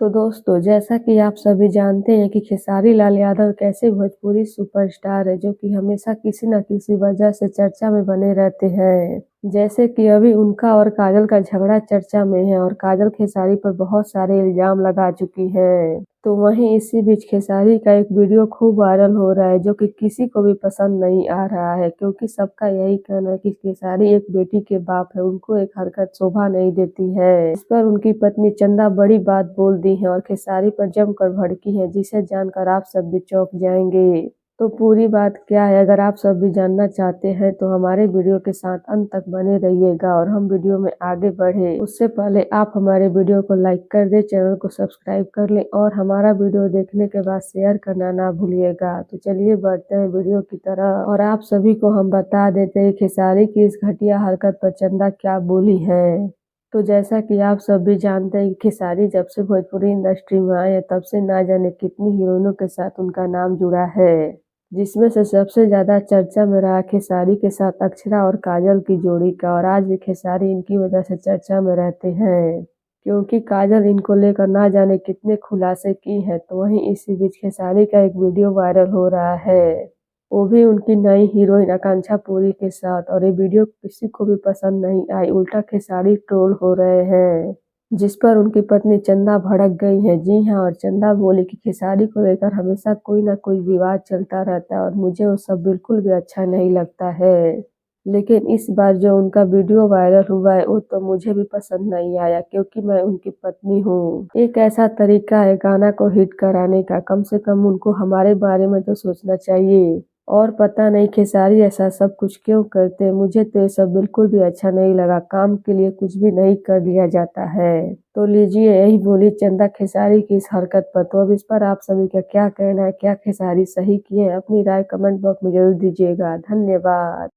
तो दोस्तों, जैसा कि आप सभी जानते हैं कि खेसारी लाल यादव एक ऐसे भोजपुरी सुपरस्टार है जो कि हमेशा किसी न किसी वजह से चर्चा में बने रहते हैं। जैसे कि अभी उनका और काजल का झगड़ा चर्चा में है और काजल खेसारी पर बहुत सारे इल्जाम लगा चुकी है। तो वहीं इसी बीच खेसारी का एक वीडियो खूब वायरल हो रहा है जो कि किसी को भी पसंद नहीं आ रहा है, क्योंकि सबका यही कहना है कि खेसारी एक बेटी के बाप है, उनको एक हरकत शोभा नहीं देती है। इस पर उनकी पत्नी चंदा बड़ी बात बोल दी है और खेसारी पर जमकर भड़की है, जिसे जानकर आप सब भी चौंक जाएंगे। तो पूरी बात क्या है, अगर आप सब भी जानना चाहते हैं तो हमारे वीडियो के साथ अंत तक बने रहिएगा। और हम वीडियो में आगे बढ़े उससे पहले आप हमारे वीडियो को लाइक कर दें, चैनल को सब्सक्राइब कर लें और हमारा वीडियो देखने के बाद शेयर करना ना भूलिएगा। तो चलिए बढ़ते हैं वीडियो की तरफ और आप सभी को हम बता देते हैं खेसारी की इस घटिया हरकत पर चंदा क्या बोली है। तो जैसा कि आप सब भी जानते हैं कि खेसारी जब से भोजपुरी इंडस्ट्री में आए हैं तब से ना जाने कितनी हीरोइनों के साथ उनका नाम जुड़ा है, जिसमें से सबसे ज्यादा चर्चा में रहा खेसारी के साथ अक्षरा और काजल की जोड़ी का। और आज भी खेसारी इनकी वजह से चर्चा में रहते हैं, क्योंकि काजल इनको लेकर ना जाने कितने खुलासे की है। तो वहीं इसी बीच खेसारी का एक वीडियो वायरल हो रहा है, वो भी उनकी नई हीरोइन आकांक्षा पुरी के साथ। और ये वीडियो किसी को भी पसंद नहीं आई, उल्टा खेसारी ट्रोल हो रहे हैं, जिस पर उनकी पत्नी चंदा भड़क गई है। जी हाँ, और चंदा बोली कि खेसारी को लेकर हमेशा कोई ना कोई विवाद चलता रहता है और मुझे वो सब बिल्कुल भी अच्छा नहीं लगता है। लेकिन इस बार जो उनका वीडियो वायरल हुआ है वो तो मुझे भी पसंद नहीं आया, क्योंकि मैं उनकी पत्नी हूँ। एक ऐसा तरीका है गाना को हिट कराने का, कम से कम उनको हमारे बारे में तो सोचना चाहिए। और पता नहीं खेसारी ऐसा सब कुछ क्यों करते हैं, मुझे तो ये सब बिल्कुल भी अच्छा नहीं लगा। काम के लिए कुछ भी नहीं कर लिया जाता है। तो लीजिए, यही बोली चंदा खेसारी की इस हरकत पर। तो अब इस पर आप सभी का क्या कहना है, क्या खेसारी सही किए? अपनी राय कमेंट बॉक्स में जरूर दीजिएगा। धन्यवाद।